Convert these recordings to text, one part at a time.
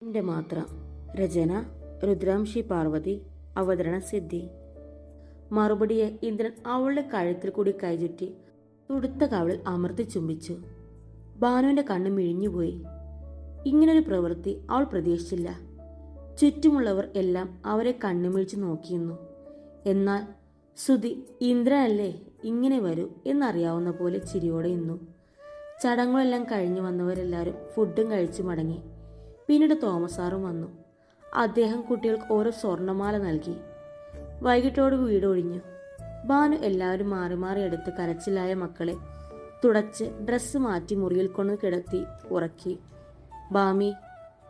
എൻ്റെ മാത്ര. രചന രുദ്രാംശി പാർവതി. അവതരണ സിദ്ധി. മറുപടിയെ ഇന്ദ്രൻ അവളുടെ കഴുത്തിൽ കൂടി കൈചുറ്റി തുടുത്ത കവളിൽ അമർത്തി ചുംബിച്ചു. ഭാനുവിന്റെ കണ്ണ് മിഴിഞ്ഞുപോയി. ഇങ്ങനൊരു പ്രവൃത്തി അവൾ പ്രതീക്ഷിച്ചില്ല. ചുറ്റുമുള്ളവർ എല്ലാം അവരെ കണ്ണുമിഴിച്ചു നോക്കിയിരുന്നു. എന്നാൽ സുധി ഇന്ദ്രനല്ലേ ഇങ്ങനെ വരൂ എന്നറിയാവുന്ന പോലെ ചിരിയോടെ ഇന്നു. ചടങ്ങുകളെല്ലാം കഴിഞ്ഞു വന്നവരെല്ലാവരും ഫുഡും കഴിച്ചു മടങ്ങി. പിന്നീട് തോമസാറും വന്നു. അദ്ദേഹം കുട്ടികൾക്ക് ഓരോ സ്വർണ്ണമാല നൽകി. വൈകിട്ടോട് വീടൊഴിഞ്ഞു. ഭാനു എല്ലാവരും മാറി മാറി എടുത്ത് കരച്ചിലായ മക്കളെ തുടച്ച് ഡ്രസ്സ് മാറ്റി മുറിയിൽ കൊണ്ട് കിടത്തി ഉറക്കി. ബാമി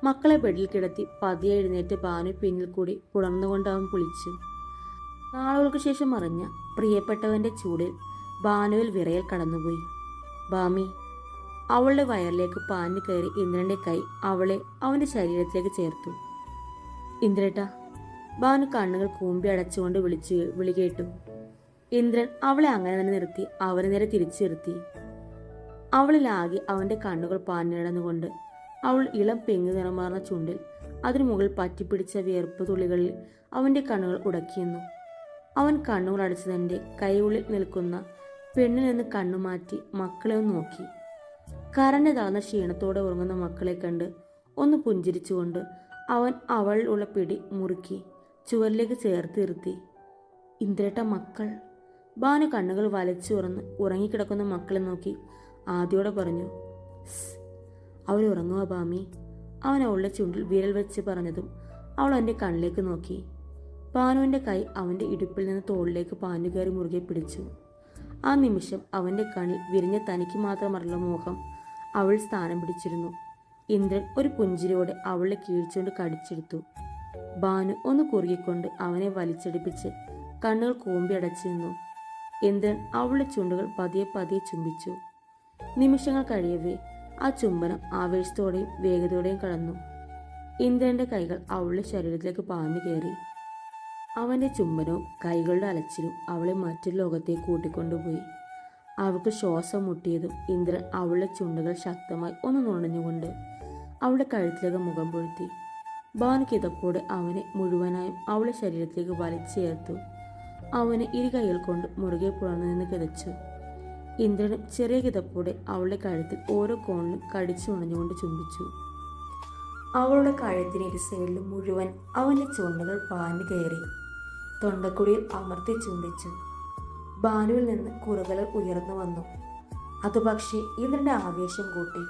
മക്കളെ ബെഡിൽ കിടത്തി പതിയെ എഴുന്നേറ്റ് ഭാനു പിന്നിൽ കൂടി പുണർന്നുകൊണ്ട് അവൻ കുളിച്ചു. നാളുകൾക്ക് ശേഷം അറിഞ്ഞ പ്രിയപ്പെട്ടവന്റെ ചൂടിൽ ഭാനുവിൽ വിറയൽ കടന്നുപോയി. ബാമി അവളുടെ വയറിലേക്ക് പാഞ്ഞു കയറി ഇന്ദ്രന്റെ കൈ അവളെ അവന്റെ ശരീരത്തിലേക്ക് ചേർത്തു. ഇന്ദ്രേട്ട. ഭാനു കണ്ണുകൾ കൂമ്പി അടച്ചുകൊണ്ട് വിളി കേട്ടു. ഇന്ദ്രൻ അവളെ അങ്ങനെ തന്നെ നിർത്തി അവന് നേരെ തിരിച്ചു നിർത്തി. അവളിലാകെ അവന്റെ കണ്ണുകൾ പാഞ്ഞിടന്നുകൊണ്ട് അവൾ ഇളം പെങ്ങു നിറമാർന്ന ചുണ്ടിൽ അതിനു മുകളിൽ പറ്റിപ്പിടിച്ച വിയർപ്പ് തുള്ളികളിൽ അവന്റെ കണ്ണുകൾ ഉടക്കിയെന്നു. അവൻ കണ്ണുകൾ അടച്ചു തന്റെ കൈയുള്ളിൽ നിൽക്കുന്ന പെണ്ണിൽ നിന്ന് കണ്ണുമാറ്റി മക്കളെ ഒന്ന് നോക്കി. കരഞ്ഞു താഴ്ന്ന ക്ഷീണത്തോടെ ഉറങ്ങുന്ന മക്കളെ കണ്ട് ഒന്ന് പുഞ്ചിരിച്ചുകൊണ്ട് അവൻ അവളിലുള്ള പിടി മുറുക്കി ചുവരിലേക്ക് ചേർത്ത് നിർത്തി. ഇന്ദ്രേട്ട മക്കൾ. ഭാനു കണ്ണുകൾ വലച്ചു തുറന്ന് ഉറങ്ങിക്കിടക്കുന്ന മക്കളെ നോക്കി ആദ്യോടെ പറഞ്ഞു. അവരുറങ്ങുക ബാമി. അവൻ അവളുടെ ചുണ്ടിൽ വിരൽ വെച്ച് പറഞ്ഞതും അവൾ അവൻ്റെ കണ്ണിലേക്ക് നോക്കി. ഭാനുവിൻ്റെ കൈ അവൻ്റെ ഇടുപ്പിൽ നിന്ന് തോളിലേക്ക് പാഞ്ഞു കയറി മുറുകെ പിടിച്ചു. ആ നിമിഷം അവൻ്റെ കണ്ണിൽ വിരിഞ്ഞ തനിക്ക് മാത്രമല്ല മോഹം അവൾ സ്ഥാനം പിടിച്ചിരുന്നു. ഇന്ദ്രൻ ഒരു പുഞ്ചിരിയോടെ അവളെ കീഴ്ച്ചുകൊണ്ട് കടിച്ചെടുത്തു. ഭാനു ഒന്ന് കുറുകിക്കൊണ്ട് അവനെ വലിച്ചടിപ്പിച്ച് കണ്ണുകൾ കൂമ്പി അടച്ചു നിന്നു. ഇന്ദ്രൻ അവളുടെ ചുണ്ടുകൾ പതിയെ പതിയെ ചുംബിച്ചു. നിമിഷങ്ങൾ കഴിയവേ ആ ചുംബനം ആവേശത്തോടെയും വേഗതയോടെയും കടന്നു. ഇന്ദ്രന്റെ കൈകൾ അവളുടെ ശരീരത്തിലേക്ക് പാഞ്ഞു കയറി. അവന്റെ ചുംബനവും കൈകളുടെ അലച്ചിലും അവളെ മറ്റൊരു ലോകത്തേക്ക് കൂട്ടിക്കൊണ്ടുപോയി. അവൾക്ക് ശ്വാസം മുട്ടിയതും ഇന്ദ്രൻ അവളുടെ ചുണ്ടുകൾ ശക്തമായി ഒന്ന് നുണഞ്ഞുകൊണ്ട് അവളുടെ കഴുത്തിലേക്ക് മുഖം പൊഴുത്തി. ഭാനു കിതപ്പോടെ അവനെ മുഴുവനായും അവളുടെ ശരീരത്തിലേക്ക് വലിച്ചേർത്തു. അവനെ ഇരു കൈകൾ കൊണ്ട് മുറുകെ പുറന്നു നിന്ന് കിതച്ചു. ഇന്ദ്രനും ചെറിയ കിതപ്പോടെ അവളുടെ കഴുത്തിൽ ഓരോ കോണിലും കടിച്ചു ഉണഞ്ഞുകൊണ്ട് ചുംബിച്ചു. അവളുടെ കഴുത്തിന് ഇരു സൈഡിലും മുഴുവൻ അവന്റെ ചുണ്ടുകൾ പാഞ്ഞു കയറി തൊണ്ടക്കുടിയിൽ അമർത്തി ചുംബിച്ചു. ഭാനുവിൽ നിന്ന് കുറുകലർ ഉയർന്നു വന്നു. അത് പക്ഷേ ഇന്ദ്രന്റെ ആവേശം കൂട്ടി.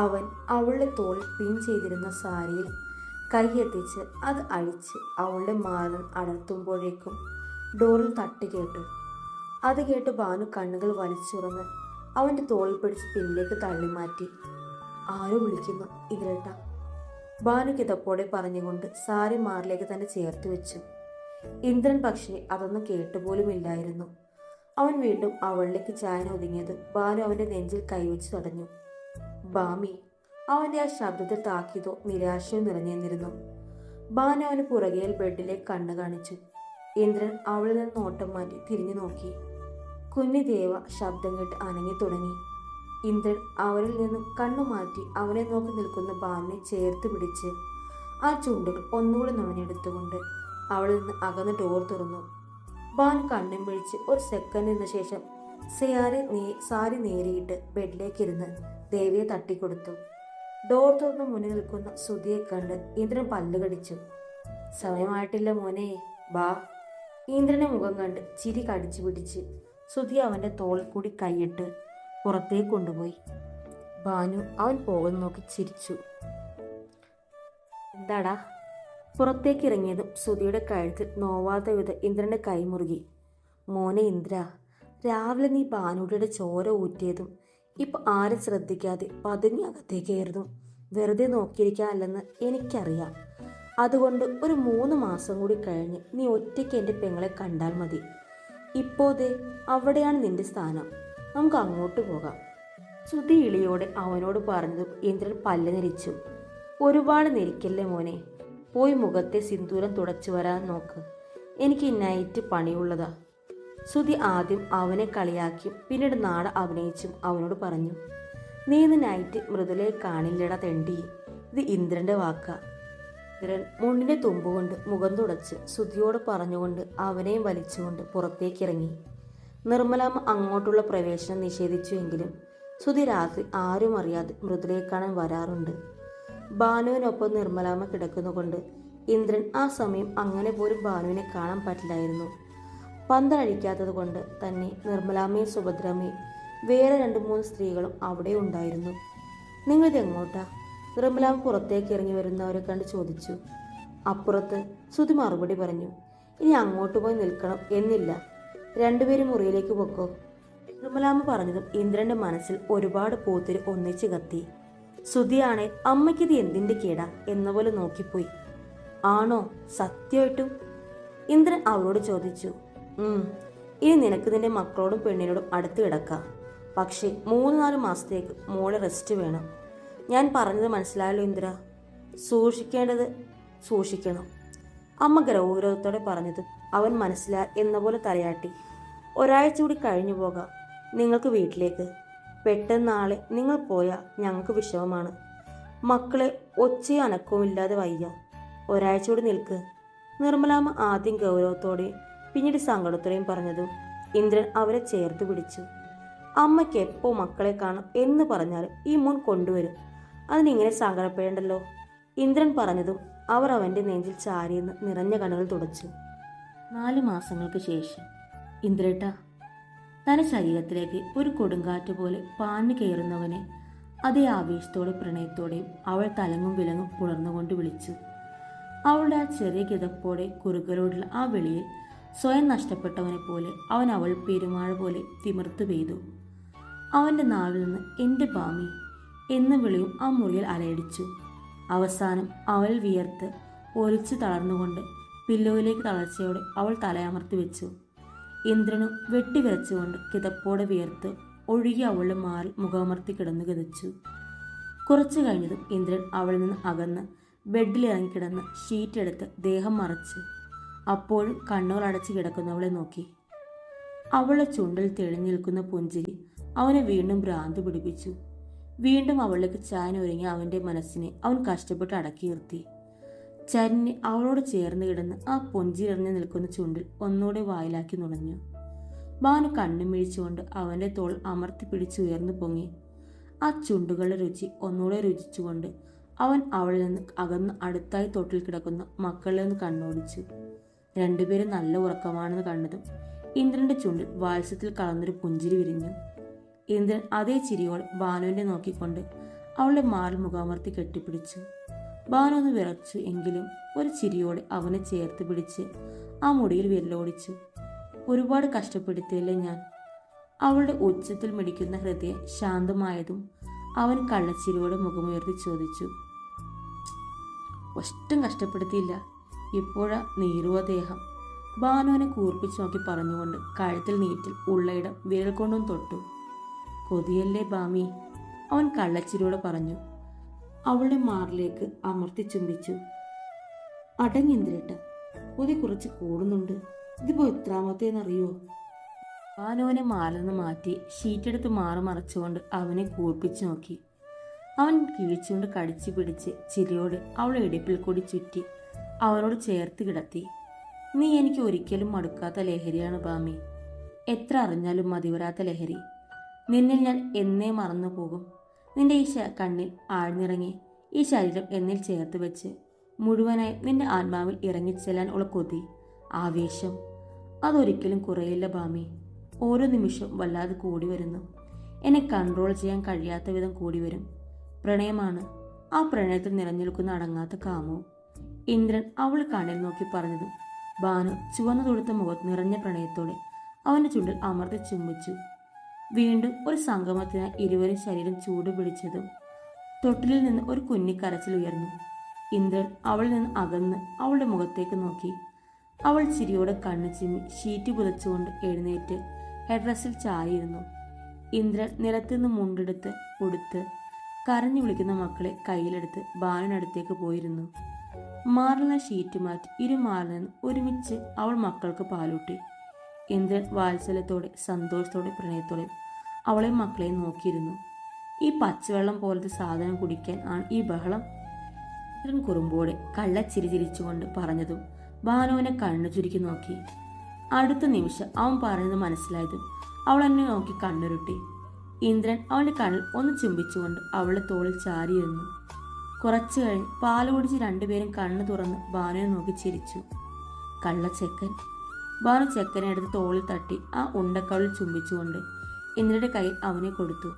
അവൻ അവളുടെ തോളിൽ പിൻ ചെയ്തിരുന്ന സാരിയിൽ കൈയെത്തിച്ച് അത് അഴിച്ച് അവളുടെ മാറിൽ അടർത്തുമ്പോഴേക്കും ഡോറിൽ തട്ടി കേട്ടു. അത് കേട്ട് ഭാനു കണ്ണുകൾ വലിച്ചുറന്ന് അവന്റെ തോളിൽ പിടിച്ച് പിന്നിലേക്ക് തള്ളി മാറ്റി. ആരോ വിളിക്കുന്നു ഇന്ദ്രേട്ട. ഭാനു കിതപ്പോടെ പറഞ്ഞുകൊണ്ട് സാരി മാറിലേക്ക് തന്നെ ചേർത്ത് വെച്ചു. ഇന്ദ്രൻ പക്ഷേ അതൊന്നും കേട്ടുപോലുമില്ലായിരുന്നു. അവൻ വീണ്ടും അവളിലേക്ക് ചായന ഒതുങ്ങിയത് ഭാനു അവന്റെ നെഞ്ചിൽ കൈവച്ച് തടഞ്ഞു. ബാമി. അവന്റെ ആ ശബ്ദത്തിൽ താക്കിയതോ നിരാശയോ നിറഞ്ഞിരുന്നു. ഭാനു അവന് പുറകെയിൽ ബെഡിലേക്ക് കണ്ണു കാണിച്ചു. ഇന്ദ്രൻ അവളിൽ നിന്ന് നോട്ടം മാറ്റി തിരിഞ്ഞു നോക്കി. കുഞ്ഞി ദേവ ശബ്ദം കേട്ട് അനങ്ങി തുടങ്ങി. ഇന്ദ്രൻ അവരിൽ നിന്നും കണ്ണു മാറ്റി അവനെ നോക്കി നിൽക്കുന്ന ഭാനുവിനെ ചേർത്ത് പിടിച്ച് ആ ചുണ്ടുകൾ ഒന്നുകൂടി നുണഞ്ഞെടുത്തുകൊണ്ട് അവളിൽ നിന്ന് അകന്ന് ഡോർ തുറന്നു. ഭാനു കണ്ണും പിടിച്ച് ഒരു സെക്കൻഡിന് ശേഷം സാരി നേരിയിട്ട് ബെഡിലേക്ക് ഇരുന്ന് ദേവിയെ തട്ടിക്കൊടുത്തു. ഡോർ തുറന്ന് മുന്നിൽ നിൽക്കുന്ന സുധിയെ കണ്ട് ഇന്ദ്രൻ പല്ല് കടിച്ചു. സമയമായിട്ടില്ല മോനെ, ബാ. ഇന്ദ്രന്റെ മുഖം കണ്ട് ചിരി കടിച്ചു പിടിച്ച് സുധി അവന്റെ തോളിൽ കൂടി കൈയിട്ട് പുറത്തേക്ക് കൊണ്ടുപോയി. ഭാനു അവൻ പോകുന്ന നോക്കി ചിരിച്ചു. എന്താടാ? പുറത്തേക്ക് ഇറങ്ങിയതും സുധിയുടെ കഴുത്തിൽ നോവാത്ത വിധം ഇന്ദ്രന്റെ കൈമുറുകി. മോനെ ഇന്ദ്ര, രാവിലെ നീ ഭാനുയുടെ ചോര ഊറ്റിയതും ഇപ്പൊ ആരും ശ്രദ്ധിക്കാതെ പതുങ്ങി അകത്തേക്കായിരുന്നു. വെറുതെ നോക്കിയിരിക്കാനല്ലെന്ന് എനിക്കറിയാം. അതുകൊണ്ട് ഒരു 3 മാസം കൂടി കഴിഞ്ഞ് നീ ഒറ്റയ്ക്ക് എൻ്റെ പെങ്ങളെ കണ്ടാൽ മതി. ഇപ്പോഴേ അവിടെയാണ് നിന്റെ സ്ഥാനം. നമുക്ക് അങ്ങോട്ട് പോകാം. സുധി ഇളിയോടെ അവനോട് പറഞ്ഞതും ഇന്ദ്രൻ പല്ല് നെരിച്ചു. ഒരുപാട് നെരിക്കല്ലേ മോനെ, പോയി മുഖത്തെ സിന്ദൂരം തുടച്ചു വരാൻ നോക്ക്. എനിക്ക് നൈറ്റ് പണിയുള്ളതാ. സുധി ആദ്യം അവനെ കളിയാക്കിയും പിന്നീട് നാട അഭിനയിച്ചും അവനോട് പറഞ്ഞു. നീ ഇന്ന് നൈറ്റ് മൃദുലയെ കാണില്ലടാ തെണ്ടി. ഇത് ഇന്ദ്രന്റെ വാക്കാ. ഇന്ദ്രൻ മുണ്ടിന്റെ തുമ്പുകൊണ്ട് മുഖം തുടച്ച് ശ്രുതിയോട് പറഞ്ഞുകൊണ്ട് അവനെയും വലിച്ചുകൊണ്ട് പുറത്തേക്കിറങ്ങി. നിർമ്മലാമ്മ അങ്ങോട്ടുള്ള പ്രവേശനം നിഷേധിച്ചുവെങ്കിലും ശ്രുതി രാത്രി ആരും അറിയാതെ മൃദുലയെ കാണാൻ വരാറുണ്ട്. ഭാനുവിനൊപ്പം നിർമ്മലാമ്മ കിടക്കുന്നുകൊണ്ട് ഇന്ദ്രൻ ആ സമയം അങ്ങനെ പോലും ഭാനുവിനെ കാണാൻ പറ്റില്ലായിരുന്നു. പന്തലഴിക്കാത്തത് കൊണ്ട് തന്നെ നിർമ്മലാമ്മയും സുഭദ്രമ്മയും വേറെ 2-3 സ്ത്രീകളും അവിടെ ഉണ്ടായിരുന്നു. നിങ്ങളിത് എങ്ങോട്ടാ? നിർമ്മലാമ്മ പുറത്തേക്ക് ഇറങ്ങി വരുന്നവരെ കണ്ട് ചോദിച്ചു. അപ്പുറത്ത്, ശ്രുതി മറുപടി പറഞ്ഞു. ഇനി അങ്ങോട്ട് പോയി നിൽക്കണം എന്നില്ല, രണ്ടുപേരും മുറിയിലേക്ക് പൊക്കോ. നിർമ്മലാമ്മ പറഞ്ഞതും ഇന്ദ്രന്റെ മനസ്സിൽ ഒരുപാട് പൂത്തിരി ഒന്നിച്ച് കത്തി. ശ്രുതിയാണേ അമ്മയ്ക്കിത് എന്തിന്റെ കേടാ എന്ന പോലെ നോക്കിപ്പോയി. ആണോ, സത്യമായിട്ടും? ഇന്ദ്രൻ അവളോട് ചോദിച്ചു. ഇനി നിനക്ക് നിന്റെ മക്കളോടും പെണ്ണിനോടും അടുത്ത് കിടക്കാം. പക്ഷേ 3-4 മാസത്തേക്ക് മോളെ റെസ്റ്റ് വേണം. ഞാൻ പറഞ്ഞത് മനസ്സിലായല്ലോ ഇന്ദ്ര? സൂക്ഷിക്കേണ്ടത് സൂക്ഷിക്കണം. അമ്മ ഗൗരവത്തോടെ പറഞ്ഞതും അവൻ മനസ്സിലായി എന്ന പോലെ തലയാട്ടി. ഒരാഴ്ച കൂടി കഴിഞ്ഞു പോകാം നിങ്ങൾക്ക് വീട്ടിലേക്ക്. പെട്ടെന്ന് നാളെ നിങ്ങൾ പോയാൽ ഞങ്ങൾക്ക് വിഷമമാണ്. മക്കളെ ഒച്ചയും അനക്കവും ഇല്ലാതെ വയ്യ. ഒരാഴ്ച കൂടി നിൽക്ക്. നിർമ്മലാമ്മ ആദ്യം ഗൗരവത്തോടെയും പിന്നീട് സങ്കടത്തോടെയും പറഞ്ഞതും ഇന്ദ്രൻ അവരെ ചേർത്ത് പിടിച്ചു. അമ്മയ്ക്ക് എപ്പോ മക്കളെ കാണും എന്ന് പറഞ്ഞാലും ഈ മോൻ കൊണ്ടുവരും. അതിനിങ്ങനെ സങ്കടപ്പെടേണ്ടല്ലോ. ഇന്ദ്രൻ പറഞ്ഞതും അവർ അവൻ്റെ നെഞ്ചിൽ ചാരിയെന്ന് നിറഞ്ഞ കണ്ണുകൾ തുടച്ചു. 4 മാസങ്ങൾക്ക് ശേഷം. ഇന്ദ്രേട്ട, തന്റെ ശരീരത്തിലേക്ക് ഒരു കൊടുങ്കാറ്റ് പോലെ പാഞ്ഞു കയറുന്നവനെ അതേ ആവേശത്തോടെ പ്രണയത്തോടെയും അവൾ തലങ്ങും വിലങ്ങും പുണർന്നുകൊണ്ട് വിളിച്ചു. അവളുടെ ആ ചെറിയ കിതപ്പോടെ കുറുകലോടുള്ള ആ വിളിയിൽ സ്വയം നഷ്ടപ്പെട്ടവനെ പോലെ അവൻ അവൾ പെരുമാഴ പോലെ തിമിർത്തു പെയ്തു. അവൻ്റെ നാവിൽ നിന്ന് എൻ്റെ ഭാമി എന്ന വിളിയും ആ മുറിയിൽ അലയടിച്ചു. അവസാനം അവൾ വിയർത്ത് ഒലിച്ചു തളർന്നുകൊണ്ട് പില്ലോയിലേക്ക് തളർച്ചയോടെ അവൾ തലയമർത്തി വെച്ചു. ഇന്ദ്രനും വെട്ടിവിറച്ചുകൊണ്ട് കിതപ്പോടെ വിയർത്ത് ഒഴുകി അവളുടെ മാറിൽ മുഖമർത്തി കിടന്നു കിതച്ചു. കുറച്ചു കഴിഞ്ഞതും ഇന്ദ്രൻ അവളിൽ നിന്ന് അകന്ന് ബെഡിലിറങ്ങിക്കിടന്ന് ഷീറ്റെടുത്ത് ദേഹം മറച്ച് അപ്പോഴും കണ്ണുകൾ അടച്ചു കിടക്കുന്നവളെ നോക്കി. അവളുടെ ചുണ്ടിൽ തെളിഞ്ഞു നിൽക്കുന്ന പുഞ്ചിരി അവനെ വീണ്ടും ഭ്രാന്ത് പിടിപ്പിച്ചു. വീണ്ടും അവളിലേക്ക് ചായനൊരുങ്ങിയ അവൻ്റെ മനസ്സിനെ അവൻ കഷ്ടപ്പെട്ട് അടക്കി നിർത്തി. ചരിഞ്ഞ് അവളോട് ചേർന്ന് കിടന്ന് ആ പൊഞ്ചിരിറിഞ്ഞു നിൽക്കുന്ന ചുണ്ടിൽ ഒന്നുകൂടെ വായിലാക്കി നുണഞ്ഞു. ഭാനു കണ്ണും മിഴിച്ചുകൊണ്ട് അവൻ്റെ തോൾ അമർത്തി പിടിച്ചുയർന്നു പൊങ്ങി. ആ ചുണ്ടുകളുടെ രുചി ഒന്നുകൂടെ രുചിച്ചുകൊണ്ട് അവൻ അവളിൽ നിന്ന് അകന്ന് അടുത്തായി തൊട്ടിൽ കിടക്കുന്ന മക്കളിൽ നിന്ന് കണ്ണോടിച്ചു. രണ്ടുപേരും നല്ല ഉറക്കമാണെന്ന് കണ്ടതും ഇന്ദ്രന്റെ ചുണ്ടിൽ വാത്സ്യത്തിൽ കളർന്നൊരു പുഞ്ചിരി വിരിഞ്ഞു. ഇന്ദ്രൻ അതേ ചിരിയോടെ ഭാനുവിനെ നോക്കിക്കൊണ്ട് അവളുടെ മാറിൽ മുഖാമർത്തി കെട്ടിപ്പിടിച്ചു. ഭാനു ഒന്ന് വിറച്ചു എങ്കിലും ഒരു ചിരിയോടെ അവനെ ചേർത്ത് പിടിച്ച് ആ മുടിയിൽ വിരലോടിച്ചു. ഒരുപാട് കഷ്ടപ്പെടുത്തിയല്ലേ ഞാൻ? അവളുടെ ഉച്ചത്തിൽ മിടിക്കുന്ന ഹൃദയം ശാന്തമായതും അവൻ കള്ളച്ചിരിയോടെ മുഖമുയർത്തി ചോദിച്ചു. ഒട്ടും കഷ്ടപ്പെടുത്തിയില്ല, ഇപ്പോഴാ നീറുവ ദേഹം. ഭാനുവിനെ കൂർപ്പിച്ചു നോക്കി പറഞ്ഞുകൊണ്ട് കഴുത്തിൽ നീറ്റിൽ ഉള്ളയിടം വിരൽ കൊണ്ടും തൊട്ടു. കൊതിയല്ലേ ഭാമി? അവൻ കള്ളച്ചിരിയോടെ പറഞ്ഞു. അവളുടെ മാറിലേക്ക് അമർത്തി ചുംബിച്ചു. അടങ്ങിന്ദ്രേട്ട, കൊതി കുറച്ച് കൂടുന്നുണ്ട്. ഇതിപ്പോ എത്രാമത്തേന്നറിയോ? ഭാനുവിനെ മാറിൽ മാറ്റി ഷീറ്റെടുത്ത് മാറി മറച്ചുകൊണ്ട് അവനെ കൂർപ്പിച്ചു നോക്കി. അവൻ കിഴിച്ചുകൊണ്ട് കടിച്ചു പിടിച്ച് ചിരിയോടെ അവളെ ഇടുപ്പിൽ കൂടി ചുറ്റി അവനോട് ചേർത്ത് കിടത്തി. നീ എനിക്ക് ഒരിക്കലും മടുക്കാത്ത ലഹരിയാണ് ഭാമി. എത്ര അറിഞ്ഞാലും മതിവരാത്ത ലഹരി. നിന്നിൽ ഞാൻ എന്നേ മറന്നു പോകും. നിന്റെ ഈ കണ്ണിൽ ആഴ്ന്നിറങ്ങി ഈ ശരീരം എന്നിൽ ചേർത്ത് വെച്ച് മുഴുവനായി നിന്റെ ആത്മാവിൽ ഇറങ്ങിച്ചെല്ലാൻ ഉള്ള കൊതി, ആവേശം, അതൊരിക്കലും കുറയില്ല ഭാമി. ഓരോ നിമിഷവും വല്ലാതെ കൂടി വരുന്നു. എന്നെ കൺട്രോൾ ചെയ്യാൻ കഴിയാത്ത വിധം കൂടി വരും. പ്രണയമാണ്. ആ പ്രണയത്തിൽ നിറഞ്ഞിരിക്കുന്ന അടങ്ങാത്ത കാമവും. ഇന്ദ്രൻ അവൾ കണ്ണിൽ നോക്കി പറഞ്ഞതും ഭാനു ചുവന്നു തൊടുത്ത മുഖത്ത് നിറഞ്ഞ പ്രണയത്തോടെ അവൻ്റെ ചുണ്ടിൽ അമർത്തി ചുംബിച്ചു. വീണ്ടും ഒരു സംഗമത്തിനായി ഇരുവരും ശരീരം ചൂട് പിടിച്ചതും തൊട്ടിലിൽ നിന്ന് ഒരു കുഞ്ഞിക്കരച്ചിൽ ഉയർന്നു. ഇന്ദ്രൻ അവളിൽ നിന്ന് അകന്ന് അവളുടെ മുഖത്തേക്ക് നോക്കി. അവൾ ചിരിയോടെ കണ്ണു ചിമ്മി ഷീറ്റ് പുതച്ചുകൊണ്ട് എഴുന്നേറ്റ് ഹെഡ്രസ്സിൽ ചാരിയിരുന്നു. ഇന്ദ്രൻ നിലത്തുനിന്ന് മുണ്ടെടുത്ത് ഉടുത്ത് കരഞ്ഞു വിളിക്കുന്ന മക്കളെ കയ്യിലെടുത്ത് ഭാനുവിനടുത്തേക്ക് പോയിരുന്നു. മാറിന ഷീറ്റ് മാറ്റി ഇരുമാറിൽ നിന്ന് ഒരുമിച്ച് അവൾ മക്കൾക്ക് പാലൂട്ടി. ഇന്ദ്രൻ വാത്സല്യത്തോടെ സന്തോഷത്തോടെ പ്രണയത്തോടെ അവളെയും മക്കളെയും നോക്കിയിരുന്നു. ഈ പച്ചവെള്ളം പോലത്തെ സാധനം കുടിക്കാൻ ആണ് ഈ ബഹളം? ഇന്ദ്രൻ കുറുമ്പോടെ കള്ളച്ചിരി ചിരിച്ചുകൊണ്ട് പറഞ്ഞതും ഭാനുവിനെ കണ്ണു ചുരുക്കി നോക്കി. അടുത്ത നിമിഷം അവൻ പറഞ്ഞത് മനസ്സിലായതും അവൾ എന്നെ നോക്കി കണ്ണുരുട്ടി. ഇന്ദ്രൻ അവളുടെ കണ്ണിൽ ഒന്ന് ചുംബിച്ചുകൊണ്ട് അവളുടെ തോളിൽ ചാരിയിരുന്നു. കുറച്ചു കഴിഞ്ഞ് പാല് കുടിച്ച് രണ്ടുപേരും കണ്ണു തുറന്ന് ഭാനുവിനെ നോക്കി ചിരിച്ചു. കള്ളച്ചെക്കൻ. ഭാനു ചെക്കനെ എടുത്ത് തോളിൽ തട്ടി ആ ഉണ്ടക്കവളിൽ ചുംബിച്ചുകൊണ്ട് ഇന്ദ്രന്റെ കയ്യിൽ അവനെ കൊടുത്തു.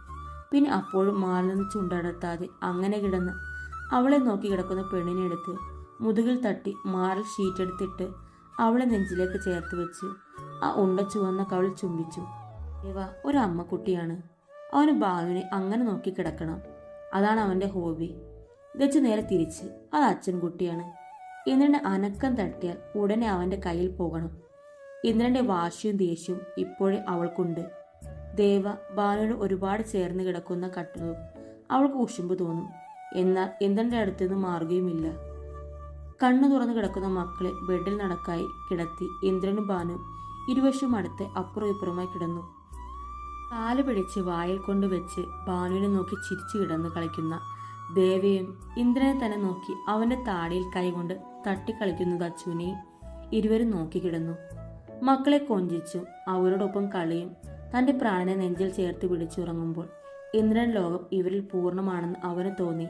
പിന്നെ അപ്പോഴും മാറിൽ നിന്ന് ചുണ്ടടർത്താതെ അങ്ങനെ കിടന്ന് അവളെ നോക്കി കിടക്കുന്ന പെണ്ണിനെ എടുത്ത് മുതുകിൽ തട്ടി മാറിൽ ഷീറ്റെടുത്തിട്ട് അവളെ നെഞ്ചിലേക്ക് ചേർത്ത് വെച്ച് ആ ഉണ്ട ചുവന്ന കവളിൽ ചുംബിച്ചു. ഇവ ഒരു അമ്മക്കുട്ടിയാണ്. അവന് ഭാനുവിനെ അങ്ങനെ നോക്കി കിടക്കണം. അതാണ് അവന്റെ ഹോബി. ഗച്ചു നേരെ തിരിച്ച് അത് അച്ഛൻകുട്ടിയാണ്. ഇന്ദ്രന്റെ അനക്കം തട്ടിയാൽ ഉടനെ അവന്റെ കയ്യിൽ പോകണം. ഇന്ദ്രന്റെ വാശിയും ദേഷ്യവും ഇപ്പോഴേ അവൾക്കുണ്ട്. ദേവ ഭാനുവിന് ഒരുപാട് ചേർന്ന് കിടക്കുന്ന കട്ടതും അവൾക്ക് ഉശുമ്പ് തോന്നും. എന്നാൽ ഇന്ദ്രന്റെ അടുത്തുനിന്ന് മാറുകയുമില്ല. കണ്ണു തുറന്നു കിടക്കുന്ന മക്കളെ ബെഡിൽ നടക്കായി കിടത്തി ഇന്ദ്രനും ഭാനുവും ഇരുവശവും അടുത്ത് അപ്പുറം ഇപ്പുറമായി കിടന്നു. കാല് പിടിച്ച് വായിൽ കൊണ്ട് വെച്ച് ഭാനുവിനെ നോക്കി ചിരിച്ചു കിടന്ന് കളിക്കുന്ന ദേവയും ഇന്ദ്രനെ തന്നെ നോക്കി അവന്റെ താടിയിൽ കൈകൊണ്ട് തട്ടിക്കളിക്കുന്ന അച്ചുവിനെയും ഇരുവരും നോക്കി കിടന്നു. മക്കളെ കൊഞ്ചിച്ചും അവരോടൊപ്പം കളിയും തന്റെ പ്രാണനെ നെഞ്ചിൽ ചേർത്ത് പിടിച്ചുറങ്ങുമ്പോൾ ഇന്ദ്രൻ ലോകം ഇവരിൽ പൂർണ്ണമാണെന്ന് അവന് തോന്നി.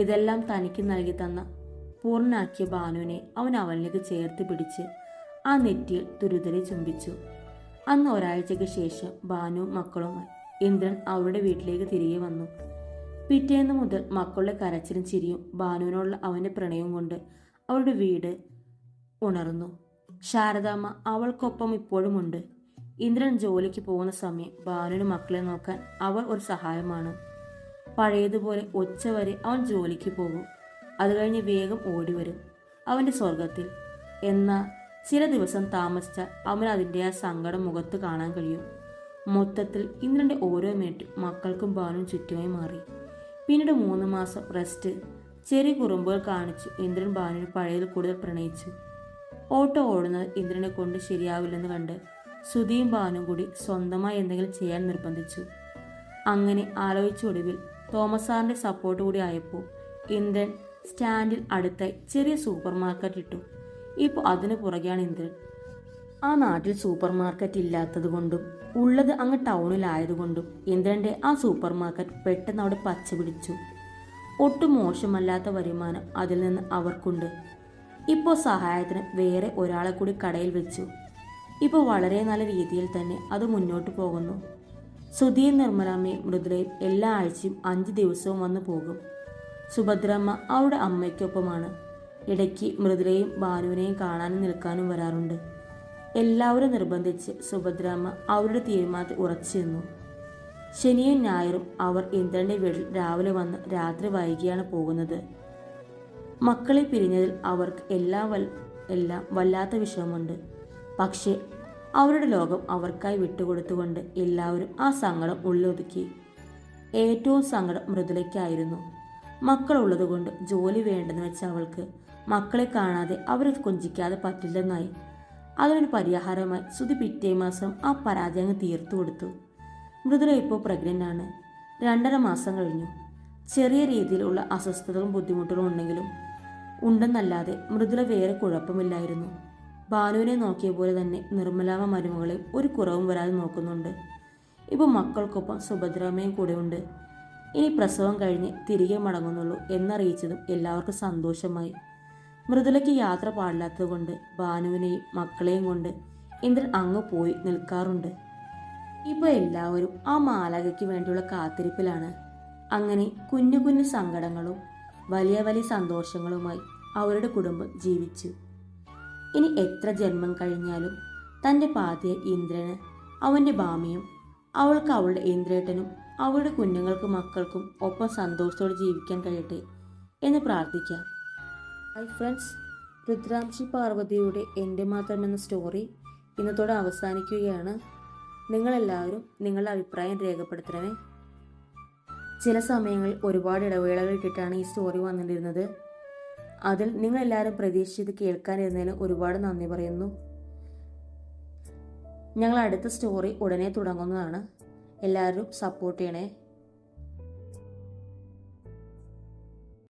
ഇതെല്ലാം തനിക്ക് നൽകി തന്ന പൂർണ്ണനാക്കിയ ഭാനുവിനെ അവൻ അവനിലേക്ക് ചേർത്ത് പിടിച്ച് ആ നെറ്റിയിൽ തുരുതരെ ചുംബിച്ചു. അന്ന് ഒരാഴ്ചയ്ക്ക് ശേഷം ഭാനുവും മക്കളുമായി ഇന്ദ്രൻ അവരുടെ വീട്ടിലേക്ക് തിരികെ വന്നു. പിറ്റേന്ന് മുതൽ മക്കളുടെ കരച്ചിലും ചിരിയും ഭാനുവിനോടുള്ള അവന്റെ പ്രണയവും കൊണ്ട് അവരുടെ വീട് ഉണർന്നു. ശാരദാമ്മ അവൾക്കൊപ്പം ഇപ്പോഴുമുണ്ട്. ഇന്ദ്രൻ ജോലിക്ക് പോകുന്ന സമയം ഭാനുവിന് മക്കളെ നോക്കാൻ അവൾ ഒരു സഹായമാണ്. പഴയതുപോലെ ഉച്ചവരെ അവൻ ജോലിക്ക് പോകും. അത് കഴിഞ്ഞ് വേഗം ഓടിവരും അവന്റെ സ്വർഗത്തിൽ. എന്നാൽ ചില ദിവസം താമസിച്ചാൽ അവൻ അതിൻ്റെ ആ സങ്കടം മുഖത്ത് കാണാൻ കഴിയും. മൊത്തത്തിൽ ഇന്ദ്രന്റെ ഓരോ മിനിറ്റും മക്കൾക്കും ഭാനുവും ചുറ്റുമായി മാറി. പിന്നീട് 3 മാസം റെസ്റ്റ്. ചെറിയ കുറുമ്പുകൾ കാണിച്ചു ഇന്ദ്രൻ ഭാനുവിന് പഴയതിൽ കൂടുതൽ പ്രണയിച്ചു. ഓട്ടോ ഓടുന്നത് ഇന്ദ്രനെ കൊണ്ട് ശരിയാവില്ലെന്ന് കണ്ട് സുധിയും ഭാനുവും കൂടി സ്വന്തമായി എന്തെങ്കിലും ചെയ്യാൻ നിർബന്ധിച്ചു. അങ്ങനെ ആലോചിച്ചൊടുവിൽ തോമസ് സാറിന്റെ സപ്പോർട്ട് കൂടി ആയപ്പോൾ ഇന്ദ്രൻ സ്റ്റാൻഡിൽ അടുത്തായി ചെറിയ സൂപ്പർ മാർക്കറ്റ് ഇട്ടു. ഇപ്പോൾ അതിന് പുറകെയാണ് ഇന്ദ്രൻ. ആ നാട്ടിൽ സൂപ്പർ മാർക്കറ്റ് ഇല്ലാത്തത് കൊണ്ടും ഉള്ളത് അങ്ങ് ടൗണിലായതുകൊണ്ടും ഇന്ദ്രന്റെ ആ സൂപ്പർ മാർക്കറ്റ് പെട്ടെന്ന് അവിടെ പച്ച പിടിച്ചു. ഒട്ടും മോശമല്ലാത്ത വരുമാനം അതിൽ നിന്ന് അവർക്കുണ്ട്. ഇപ്പോൾ സഹായത്തിന് വേറെ ഒരാളെ കൂടി കടയിൽ വെച്ചു. ഇപ്പോൾ വളരെ നല്ല രീതിയിൽ തന്നെ അത് മുന്നോട്ട് പോകുന്നു. സുധിയും നിർമ്മലമ്മയും മൃദുലയും എല്ലാ ആഴ്ചയും 5 ദിവസവും വന്നു പോകും. സുഭദ്രമ്മ അവരുടെ അമ്മയ്ക്കൊപ്പമാണ്. ഇടയ്ക്ക് മൃദുലയും ഭാനുവിനെയും കാണാനും നിൽക്കാനും വരാറുണ്ട്. എല്ലാവരും നിർബന്ധിച്ച് സുഭദ്രമ്മ അവരുടെ തീരുമാനത്തിൽ ഉറച്ചു നിന്നു. ശനിയും ഞായറും അവർ ഇന്ദ്രന്റെ വീട്ടിൽ രാവിലെ വന്ന് രാത്രി വൈകിയാണ് പോകുന്നത്. മക്കളെ പിരിഞ്ഞതിൽ അവർക്ക് എല്ലാം വല്ലാത്ത വിഷമമുണ്ട്. പക്ഷേ അവരുടെ ലോകം അവർക്കായി വിട്ടുകൊടുത്തുകൊണ്ട് എല്ലാവരും ആ സങ്കടം ഉള്ളൊതുക്കി. ഏറ്റവും സങ്കടം മൃദുലയ്ക്കായിരുന്നു. മക്കളുള്ളതുകൊണ്ട് ജോലി വേണ്ടെന്ന് വെച്ച അവൾക്ക് മക്കളെ കാണാതെ അവരെ കൊഞ്ചിക്കാതെ പറ്റില്ലെന്നായി. അതിനൊരു പരിഹാരമായി സുധി പിറ്റേ മാസം ആ പരാജയം തീർത്തു കൊടുത്തു. മൃദുല ഇപ്പോൾ പ്രഗ്നൻ്റ് ആണ്. 2.5 മാസം കഴിഞ്ഞു. ചെറിയ രീതിയിലുള്ള അസ്വസ്ഥതകളും ബുദ്ധിമുട്ടുകളും ഉണ്ടെന്നല്ലാതെ മൃദുല വേറെ കുഴപ്പമില്ലായിരുന്നു. ഭാനുവിനെ നോക്കിയ പോലെ തന്നെ നിർമ്മലാമ്മ മരുമകളെ ഒരു കുറവും വരാതെ നോക്കുന്നുണ്ട്. ഇപ്പോൾ മക്കൾക്കൊപ്പം സുഭദ്രാമ്മയും കൂടെ ഉണ്ട്. ഇനി പ്രസവം കഴിഞ്ഞ് തിരികെ മടങ്ങുന്നുള്ളൂ എന്നറിയിച്ചതും എല്ലാവർക്കും സന്തോഷമായി. മൃദുലയ്ക്ക് യാത്ര പാടില്ലാത്തതുകൊണ്ട് ഭാനുവിനെയും മക്കളെയും കൊണ്ട് ഇന്ദ്രൻ അങ്ങ് പോയി നിൽക്കാറുണ്ട്. ഇപ്പോൾ എല്ലാവരും ആ മാലാഖയ്ക്ക് വേണ്ടിയുള്ള കാത്തിരിപ്പിലാണ്. അങ്ങനെ കുഞ്ഞു കുഞ്ഞു സങ്കടങ്ങളും വലിയ വലിയ സന്തോഷങ്ങളുമായി അവരുടെ കുടുംബം ജീവിച്ചു. ഇനി എത്ര ജന്മം കഴിഞ്ഞാലും തൻ്റെ പാതിയ ഇന്ദ്രന് അവൻ്റെ ഭാമിയും അവൾക്ക് അവളുടെ ഇന്ദ്രേട്ടനും അവളുടെ കുഞ്ഞുങ്ങൾക്കും മക്കൾക്കും ഒപ്പം സന്തോഷത്തോടെ ജീവിക്കാൻ കഴിയട്ടെ എന്ന് പ്രാർത്ഥിക്കാം. ഹായ് ഫ്രണ്ട്സ്, രുദ്രാംശി പാർവതിയുടെ എൻ്റെ മാത്രം എന്ന സ്റ്റോറി ഇന്നത്തോടെ അവസാനിക്കുകയാണ്. നിങ്ങളെല്ലാവരും നിങ്ങളുടെ അഭിപ്രായം രേഖപ്പെടുത്തണമേ. ചില സമയങ്ങളിൽ ഒരുപാട് ഇടവേളകൾ ഇട്ടിട്ടാണ് ഈ സ്റ്റോറി വന്നിരുന്നത്. അതിൽ നിങ്ങളെല്ലാവരും പ്രതീക്ഷിച്ചത് കേൾക്കാനിരുന്നതിന് ഒരുപാട് നന്ദി പറയുന്നു. ഞങ്ങൾ അടുത്ത സ്റ്റോറി ഉടനെ തുടങ്ങുന്നതാണ്. എല്ലാവരും സപ്പോർട്ട് ചെയ്യണേ.